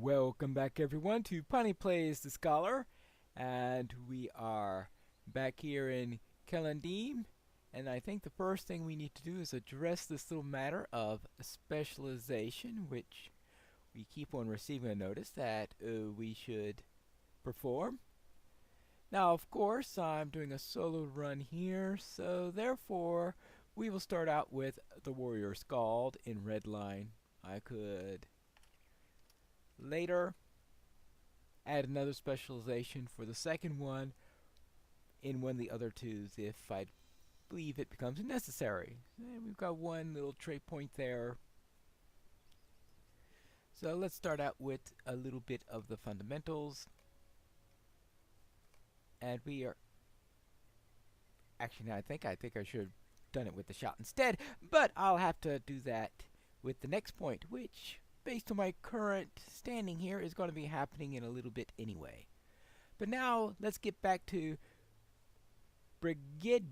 Welcome back everyone to Punny Plays the Scholar, and we are back here in Kellandeem, and I think the first thing we need to do is address this little matter of specialization, which we keep on receiving a notice that we should perform. Now, of course, I'm doing a solo run here, so therefore we will start out with the Warrior Scald in Redline. I could later add another specialization for the second one in one of the other twos if I believe it becomes necessary. And we've got one little trait point there. So let's start out with a little bit of the fundamentals. And we are actually, I think I should have done it with the shot instead, but I'll have to do that with the next point, which based on my current standing here is going to be happening in a little bit anyway. But now let's get back to Brigadier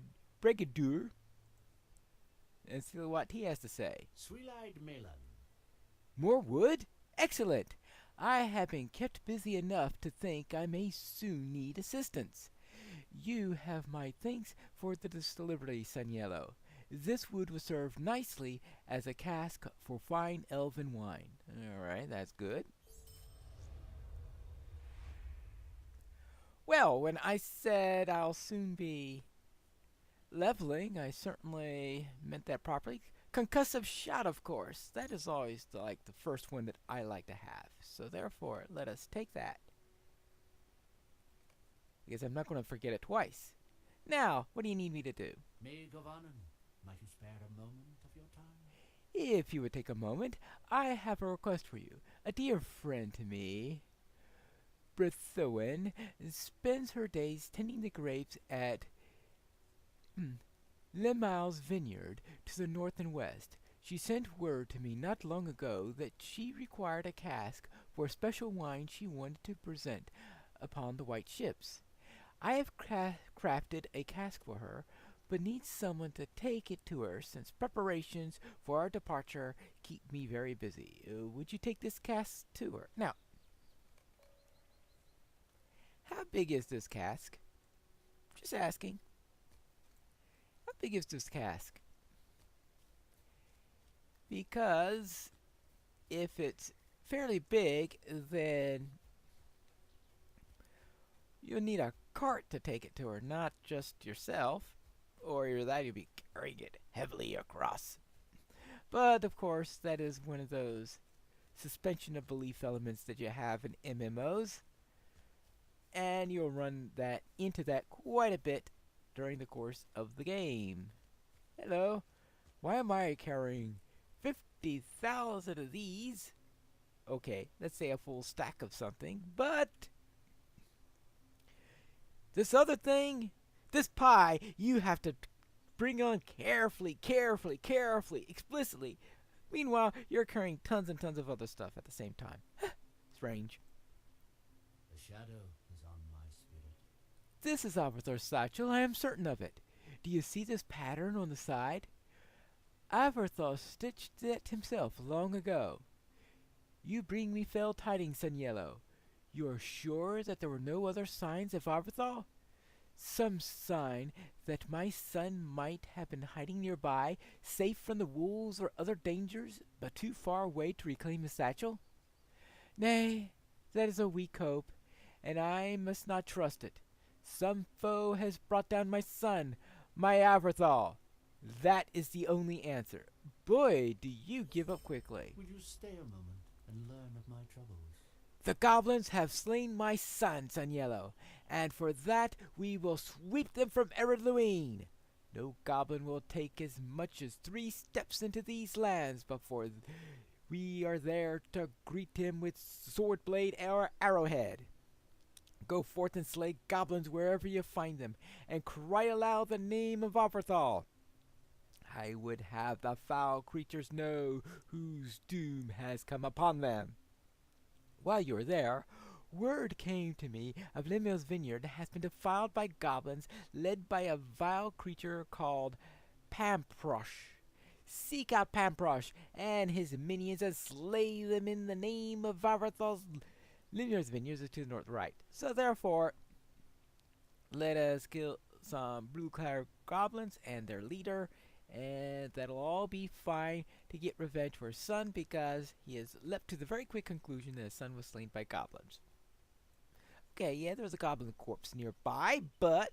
and see what he has to say. Swelide Melon. More wood? Excellent! I have been kept busy enough to think I may soon need assistance. You have my thanks for the delivery, Saniello. This wood will serve nicely as a cask for fine elven wine. Alright, that's good. Well, when I said I'll soon be leveling, I certainly meant that properly. Concussive shot, of course. That is always the first one that I like to have. So therefore, let us take that, because I'm not going to forget it twice. Now, what do you need me to do? May Govanen, might you spare a moment of your time? If you would take a moment, I have a request for you. A dear friend to me, Brithoen, spends her days tending the grapes at Lemau's vineyard to the north and west. She sent word to me not long ago that she required a cask for a special wine she wanted to present upon the white ships. I have crafted a cask for her, but need someone to take it to her since preparations for our departure keep me very busy. Would you take this cask to her? Now, how big is this cask? Just asking. How big is this cask? Because if it's fairly big, then you'll need a cart to take it to her, not just yourself. Or either that, you'll be carrying it heavily across. But of course, that is one of those suspension of belief elements that you have in MMOs, and you'll run that into that quite a bit during the course of the game. Hello, why am I carrying 50,000 of these? Okay, let's say a full stack of something, but this other thing, this pie, you have to bring on carefully, explicitly. Meanwhile, you're carrying tons and tons of other stuff at the same time. Strange. The shadow is on my spirit. This is Avatar's satchel, I am certain of it. Do you see this pattern on the side? Avatar stitched it himself long ago. You bring me fell tidings, Saniello. You are sure that there were no other signs of Avatar? Some sign that my son might have been hiding nearby, safe from the wolves or other dangers, but too far away to reclaim his satchel? Nay, that is a weak hope, and I must not trust it. Some foe has brought down my son, my Avatar. That is the only answer. Boy, do you give up quickly. Will you stay a moment and learn of my troubles? The goblins have slain my son, Saniello, and for that we will sweep them from Eredluine. No goblin will take as much as 3 steps into these lands before we are there to greet him with sword blade or arrowhead. Go forth and slay goblins wherever you find them, and cry aloud the name of Avatar. I would have the foul creatures know whose doom has come upon them. While you are there, word came to me of Lemuel's vineyard has been defiled by goblins led by a vile creature called Pamprosh. seek out Pamprosh and his minions and slay them in the name of Varathal's Linear's vineyards are to the north, right. So therefore, let us kill some blue-clad goblins and their leader, and that'll all be fine to get revenge for his son because he has leapt to the very quick conclusion that his son was slain by goblins. Okay, yeah, there's a goblin corpse nearby, but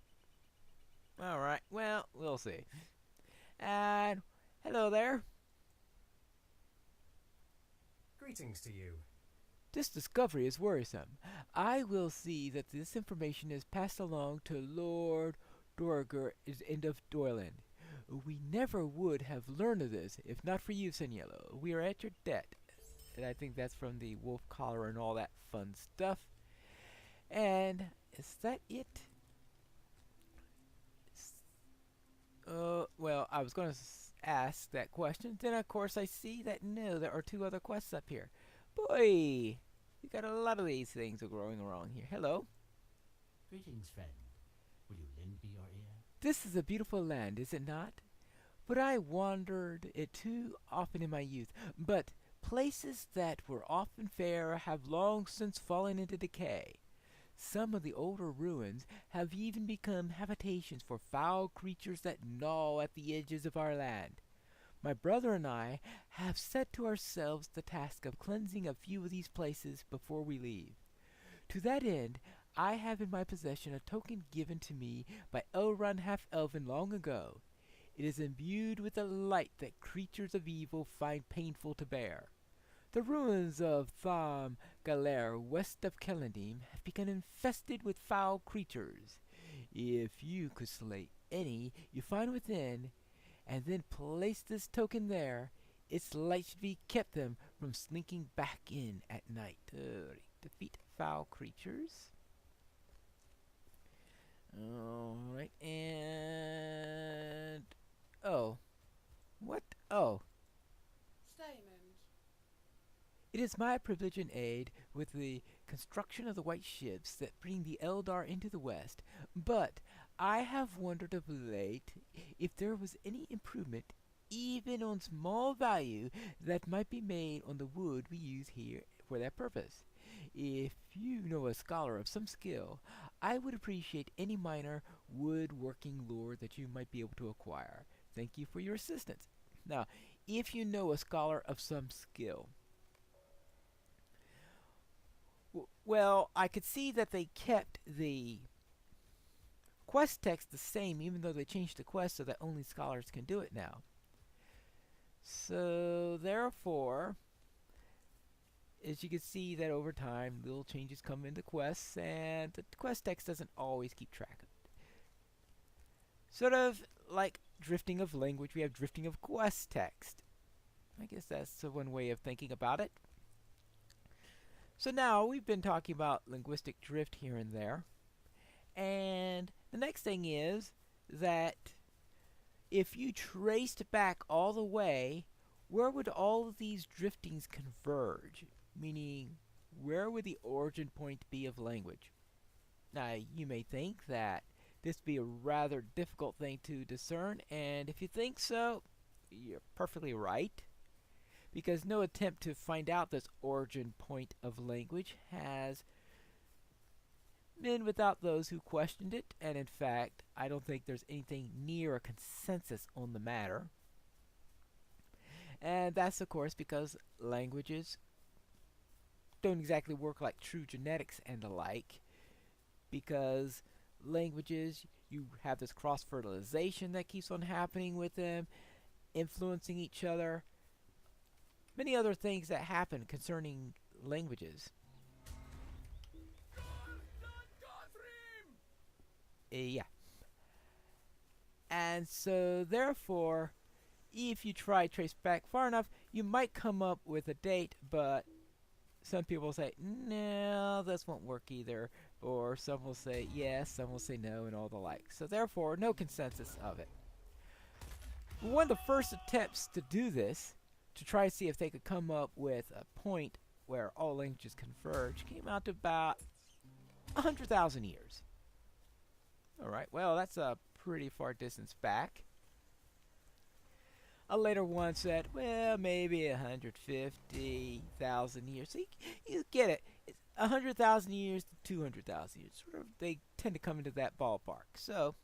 alright, well, we'll see. And hello there. Greetings to you. This discovery is worrisome. I will see that this information is passed along to Lord Dorger End of Doyland. We never would have learned of this if not for you, Sanyello. We are at your debt. And I think that's from the wolf collar and all that fun stuff. And is that it? Well, I was going to ask that question. Then, of course, I see that no, there are two other quests up here. Boy, you got a lot of these things are growing around here. Hello. Greetings, friend. Will you lend me your ear? This is a beautiful land, is it not? But I wandered it too often in my youth. But places that were often fair have long since fallen into decay. Some of the older ruins have even become habitations for foul creatures that gnaw at the edges of our land. My brother and I have set to ourselves the task of cleansing a few of these places before we leave. To that end, I have in my possession a token given to me by Elrond Half-Elven long ago. It is imbued with a light that creatures of evil find painful to bear. The ruins of Tham Galer west of Kellendim have become infested with foul creatures. If you could slay any you find within, and then place this token there, its light should be kept them from slinking back in at night. Defeat foul creatures. Alright, and... Oh. What? Oh. Stay a moment. It is my privilege and aid with the construction of the white ships that bring the Eldar into the west, but I have wondered of late if there was any improvement, even on small value, that might be made on the wood we use here for that purpose. If you know a scholar of some skill, I would appreciate any minor woodworking lore that you might be able to acquire. Thank you for your assistance. Now, if you know a scholar of some skill, well, I could see that they kept the quest text the same, even though they changed the quest so that only scholars can do it now. So, therefore, as you can see that over time, little changes come into quests, and the quest text doesn't always keep track of it. Sort of like drifting of language, we have drifting of quest text. I guess that's one way of thinking about it. So now, we've been talking about linguistic drift here and there. And the next thing is that if you traced back all the way, where would all of these driftings converge? Meaning, where would the origin point be of language? Now, you may think that this would be a rather difficult thing to discern, and if you think so, you're perfectly right. Because no attempt to find out this origin point of language has been without those who questioned it, and in fact, I don't think there's anything near a consensus on the matter. And that's, of course, because languages don't exactly work like true genetics and the like, because languages, you have this cross-fertilization that keeps on happening with them, influencing each other, many other things that happen concerning languages. Yeah. And so, therefore, if you try to trace back far enough, you might come up with a date, but some people say, no, this won't work either. Or some will say yes, some will say no, and all the like. So, therefore, no consensus of it. One of the first attempts to do this, to try to see if they could come up with a point where all languages converge, came out to about 100,000 years. Alright, well, that's a pretty far distance back. A later one said, well, maybe 150,000 years. So you get it. It's 100,000 years to 200,000 years. Sort of, they tend to come into that ballpark. So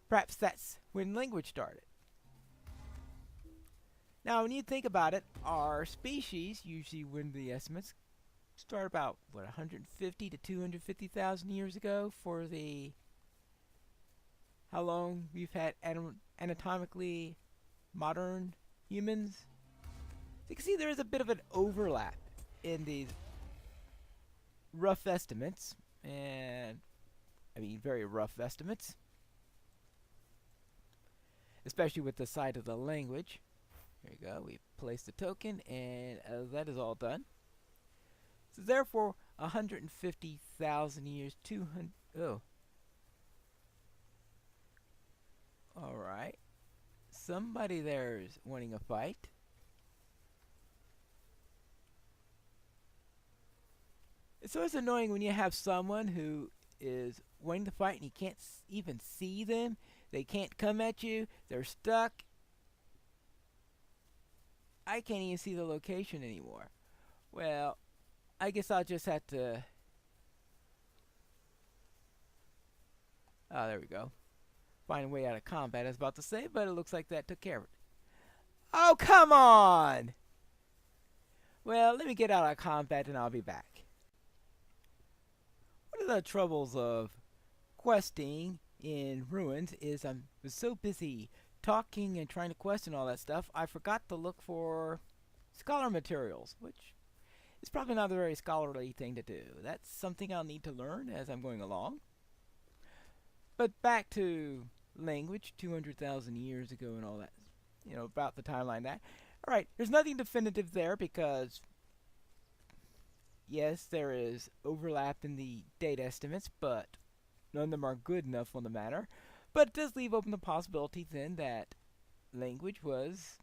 perhaps that's when language started. Now, when you think about it, our species usually, when the estimates start about 150 to 250,000 years ago for the how long we've had anatomically modern humans. So you can see there is a bit of an overlap in these rough estimates, and I mean very rough estimates, especially with the side of the language. There you go. We've placed the token, and that is all done. So therefore, 150,000 years, 200. Oh. All right. Somebody there is wanting a fight. It's always annoying when you have someone who is wanting to fight and you can't even see them. They can't come at you. They're stuck. I can't even see the location anymore. Well, I guess I'll just have to... Oh, there we go. Find a way out of combat, I was about to say, but it looks like that took care of it. Oh, come on! Well, let me get out of combat and I'll be back. One of the troubles of questing in ruins is I was so busy talking and trying to quest and all that stuff, I forgot to look for scholar materials, which is probably not a very scholarly thing to do. That's something I'll need to learn as I'm going along. But back to language, 200,000 years ago and all that, you know, about the timeline that. Alright, there's nothing definitive there because, yes, there is overlap in the date estimates, but none of them are good enough on the matter. But it does leave open the possibility then that language was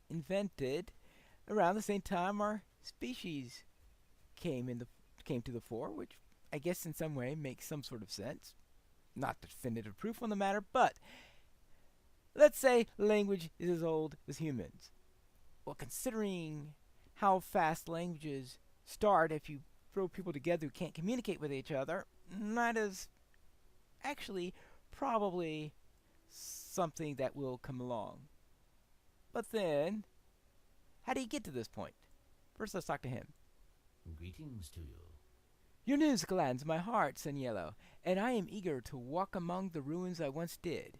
invented around the same time our species came to the fore, which I guess in some way makes some sort of sense. Not definitive proof on the matter, but let's say language is as old as humans. Well, considering how fast languages start if you throw people together who can't communicate with each other, that is actually probably something that will come along. But then, how do you get to this point? First, let's talk to him. Greetings to you. Your news glads my heart, said Yellow, and I am eager to walk among the ruins I once did,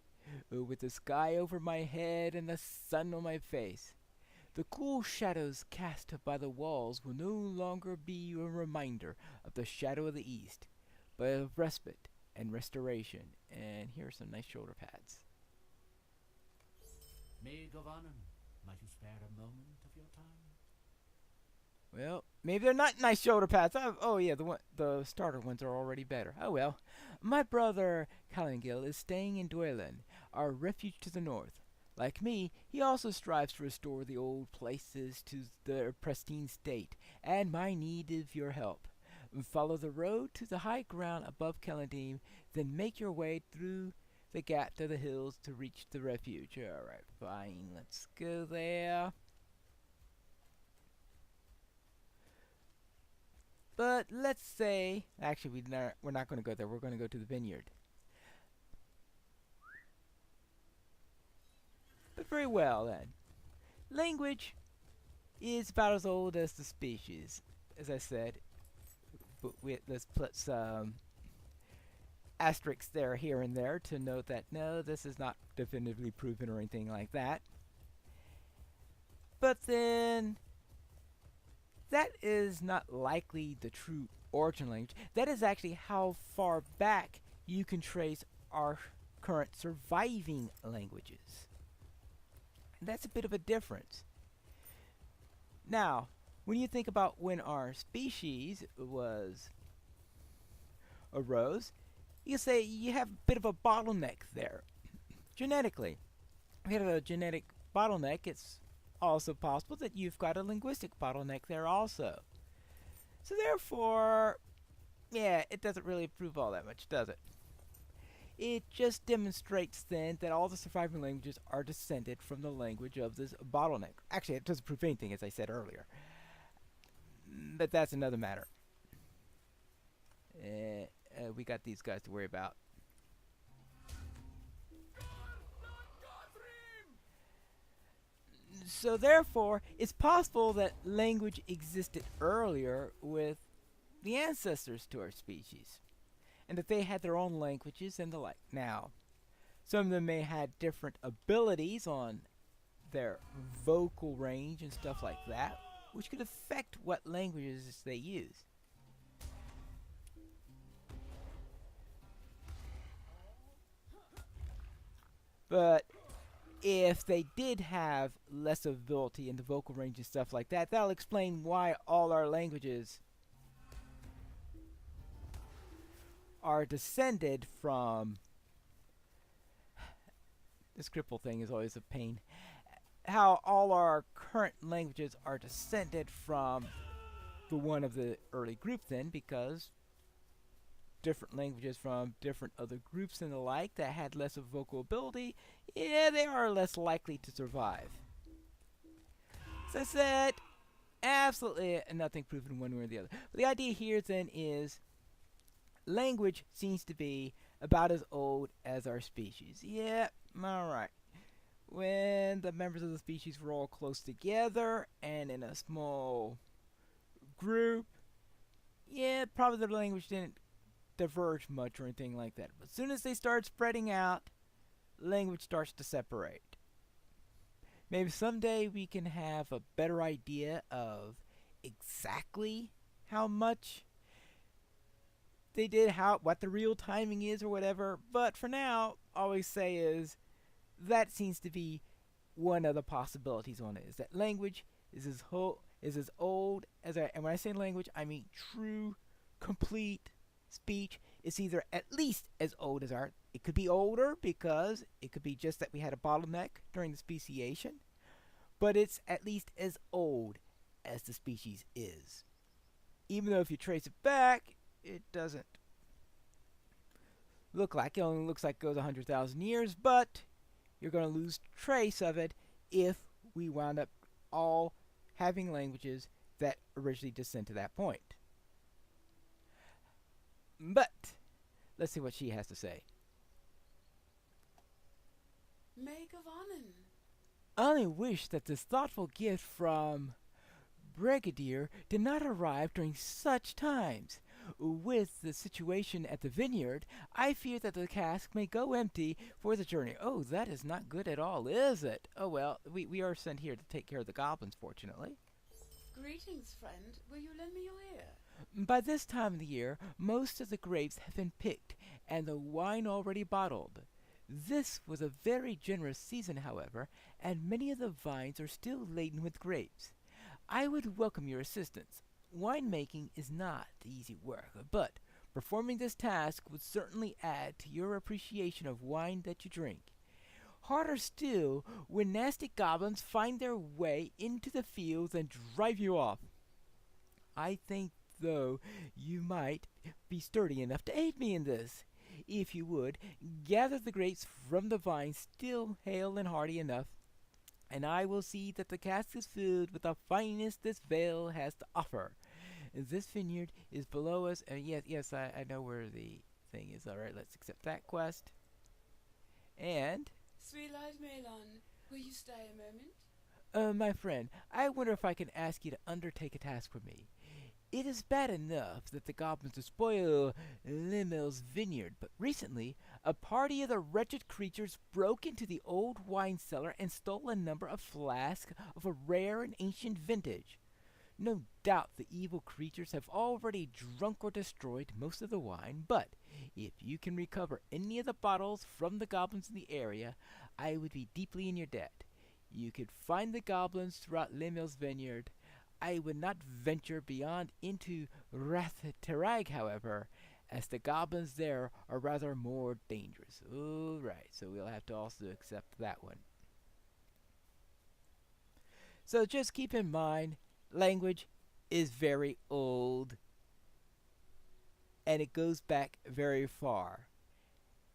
with the sky over my head and the sun on my face. The cool shadows cast by the walls will no longer be a reminder of the shadow of the east, but of respite and restoration. And here are some nice shoulder pads. May Govanen, might you spare a moment of your time? Well, maybe they're not nice shoulder pads. Oh yeah, the starter ones are already better. Oh well. My brother Callingil is staying in Dwelin, our refuge to the north. Like me, he also strives to restore the old places to their pristine state, and my need of your help. Follow the road to the high ground above Kellandim, then make your way through the gap to the hills to reach the refuge. Alright, fine, let's go there. But let's say, actually we're not going to go there, we're going to go to the vineyard. But very well then. Language is about as old as the species, as I said. But let's put some asterisks there, here and there, to note that no, this is not definitively proven or anything like that. But then, that is not likely the true origin language. That is actually how far back you can trace our current surviving languages. And that's a bit of a difference. Now, when you think about when our species arose, you say you have a bit of a bottleneck there. Genetically, if you have a genetic bottleneck, it's also possible that you've got a linguistic bottleneck there also. So therefore, yeah, it doesn't really prove all that much, does it? It just demonstrates then that all the surviving languages are descended from the language of this bottleneck. Actually, it doesn't prove anything, as I said earlier. But that's another matter. We got these guys to worry about. So therefore, it's possible that language existed earlier with the ancestors to our species, and that they had their own languages and the like. Now, some of them may have different abilities on their vocal range and stuff like that, which could affect what languages they use. But if they did have less ability in the vocal range and stuff like that, that'll explain why all our languages are descended from. This cripple thing is always a pain. How all our current languages are descended from the one of the early group, then, because different languages from different other groups and the like that had less of vocal ability, yeah, they are less likely to survive. As I said, absolutely nothing proven one way or the other. But the idea here then is language seems to be about as old as our species. Yeah, alright. When the members of the species were all close together and in a small group, yeah, probably their language didn't diverge much or anything like that. But as soon as they start spreading out, language starts to separate. Maybe someday we can have a better idea of exactly how much they did, what the real timing is or whatever. But for now, all we say is that seems to be one of the possibilities on it, is that language is as old as our, and when I say language, I mean true, complete speech is either at least as old as our. It could be older because it could be just that we had a bottleneck during the speciation, but it's at least as old as the species is. Even though if you trace it back, it doesn't look like it. Only looks like it goes 100,000 years, but you're going to lose trace of it if we wound up all having languages that originally descend to that point. But let's see what she has to say. Make of Annen. I only wish that this thoughtful gift from Brigadier did not arrive during such times. With the situation at the vineyard, I fear that the cask may go empty for the journey. Oh, that is not good at all, is it? Oh well, we are sent here to take care of the goblins, fortunately. Greetings, friend. Will you lend me your ear? By this time of the year, most of the grapes have been picked, and the wine already bottled. This was a very generous season, however, and many of the vines are still laden with grapes. I would welcome your assistance. Winemaking is not easy work, but performing this task would certainly add to your appreciation of wine that you drink. Harder still when nasty goblins find their way into the fields and drive you off. I think, though, you might be sturdy enough to aid me in this. If you would, gather the grapes from the vines still hale and hearty enough, and I will see that the cask is filled with the finest this vale has to offer. This vineyard is below us, and yes, I know where the thing is. Alright, let's accept that quest. And Sweet-eyed Melon, will you stay a moment? my friend, I wonder if I can ask you to undertake a task for me. It is bad enough that the goblins spoil Lemel's vineyard, but recently a party of the wretched creatures broke into the old wine cellar and stole a number of flasks of a rare and ancient vintage. No doubt the evil creatures have already drunk or destroyed most of the wine, but if you can recover any of the bottles from the goblins in the area, I would be deeply in your debt. You could find the goblins throughout Lemel's vineyard. I would not venture beyond into Rath-Terag, however, as the goblins there are rather more dangerous. Alright, so we'll have to also accept that one. So just keep in mind, language is very old, and it goes back very far.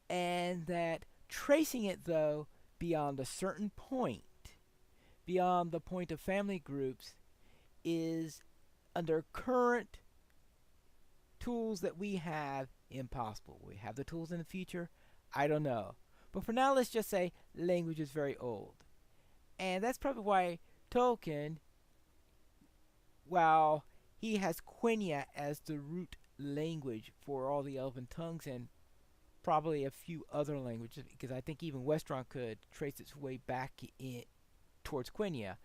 and that tracing it, though, beyond a certain point, beyond the point of family groups, is, under current tools that we have, impossible. We have the tools in the future, I don't know. But for now, let's just say language is very old. And that's probably why Tolkien, while he has Quenya as the root language for all the elven tongues and probably a few other languages, because I think even Westron could trace its way back in towards Quenya,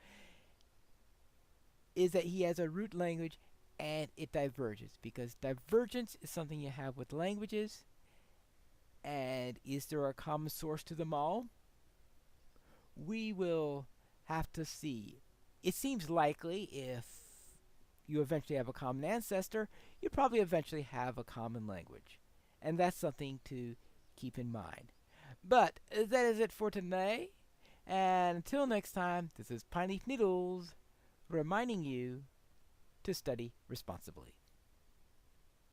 is that he has a root language and it diverges, because divergence is something you have with languages. And is there a common source to them all? We will have to see. It seems likely if you eventually have a common ancestor, you probably eventually have a common language. And that's something to keep in mind. But that is it for today. And until next time, this is Pineleaf Needles reminding you to study responsibly.